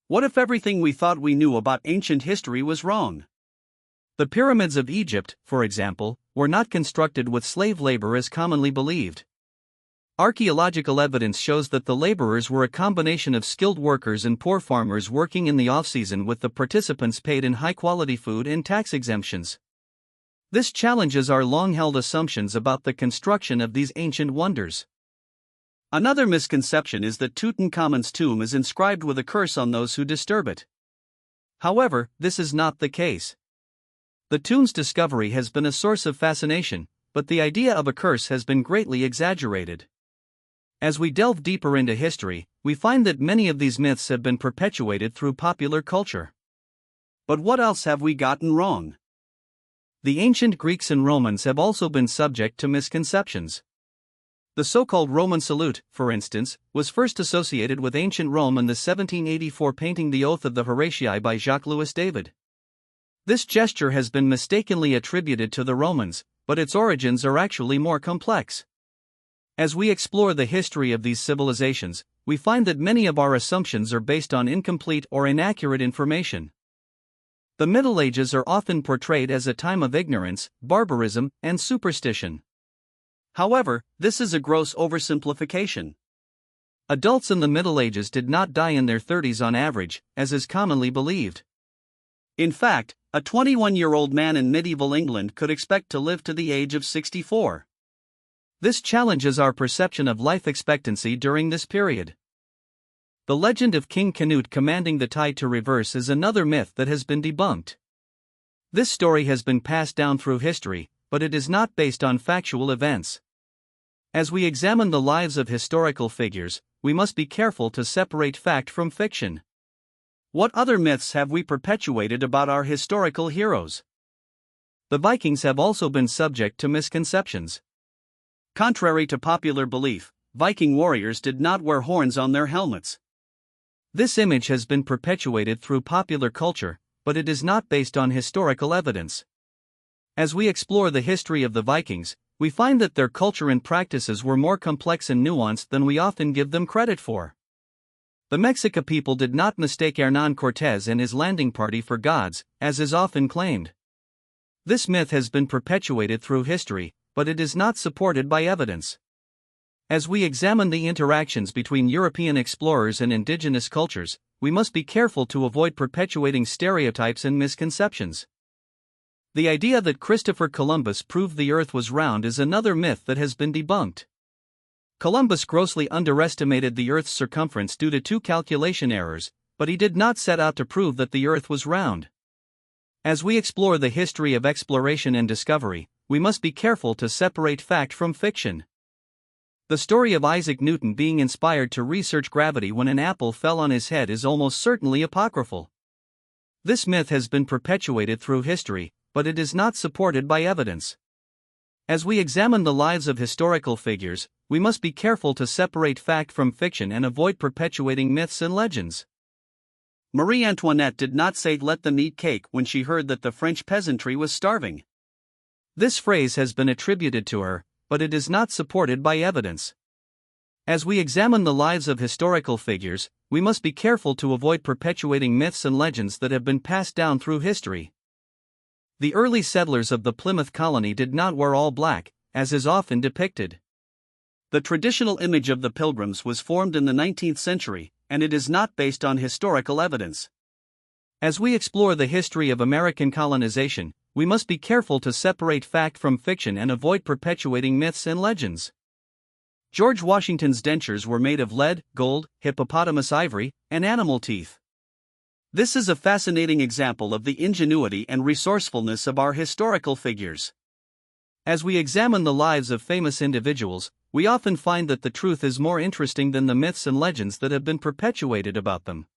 What if everything we thought we knew about ancient history was wrong? The pyramids of Egypt, for example, were not constructed with slave labor as commonly believed. Archaeological evidence shows that the laborers were a combination of skilled workers and poor farmers working in the off-season, with the participants paid in high-quality food and tax exemptions. This challenges our long-held assumptions about the construction of these ancient wonders. Another misconception is that Tutankhamun's tomb is inscribed with a curse on those who disturb it. However, this is not the case. The tomb's discovery has been a source of fascination, but the idea of a curse has been greatly exaggerated. As we delve deeper into history, we find that many of these myths have been perpetuated through popular culture. But what else have we gotten wrong? The ancient Greeks and Romans have also been subject to misconceptions. The so-called Roman salute, for instance, was first associated with ancient Rome in the 1784 painting The Oath of the Horatii by Jacques-Louis David. This gesture has been mistakenly attributed to the Romans, but its origins are actually more complex. As we explore the history of these civilizations, we find that many of our assumptions are based on incomplete or inaccurate information. The Middle Ages are often portrayed as a time of ignorance, barbarism, and superstition. However, this is a gross oversimplification. Adults in the Middle Ages did not die in their 30s on average, as is commonly believed. In fact, a 21-year-old man in medieval England could expect to live to the age of 64. This challenges our perception of life expectancy during this period. The legend of King Canute commanding the tide to reverse is another myth that has been debunked. This story has been passed down through history, but it is not based on factual events. As we examine the lives of historical figures, we must be careful to separate fact from fiction. What other myths have we perpetuated about our historical heroes? The Vikings have also been subject to misconceptions. Contrary to popular belief, Viking warriors did not wear horns on their helmets. This image has been perpetuated through popular culture, but it is not based on historical evidence. As we explore the history of the Vikings, we find that their culture and practices were more complex and nuanced than we often give them credit for. The Mexica people did not mistake Hernán Cortés and his landing party for gods, as is often claimed. This myth has been perpetuated through history, but it is not supported by evidence. As we examine the interactions between European explorers and indigenous cultures, we must be careful to avoid perpetuating stereotypes and misconceptions. The idea that Christopher Columbus proved the Earth was round is another myth that has been debunked. Columbus grossly underestimated the Earth's circumference due to two calculation errors, but he did not set out to prove that the Earth was round. As we explore the history of exploration and discovery, we must be careful to separate fact from fiction. The story of Isaac Newton being inspired to research gravity when an apple fell on his head is almost certainly apocryphal. This myth has been perpetuated through history, but it is not supported by evidence. As we examine the lives of historical figures, we must be careful to separate fact from fiction and avoid perpetuating myths and legends. Marie Antoinette did not say "let them eat cake" when she heard that the French peasantry was starving. This phrase has been attributed to her, but it is not supported by evidence. As we examine the lives of historical figures, we must be careful to avoid perpetuating myths and legends that have been passed down through history. The early settlers of the Plymouth colony did not wear all black, as is often depicted. The traditional image of the Pilgrims was formed in the 19th century, and it is not based on historical evidence. As we explore the history of American colonization, we must be careful to separate fact from fiction and avoid perpetuating myths and legends. George Washington's dentures were made of lead, gold, hippopotamus ivory, and animal teeth. This is a fascinating example of the ingenuity and resourcefulness of our historical figures. As we examine the lives of famous individuals, we often find that the truth is more interesting than the myths and legends that have been perpetuated about them.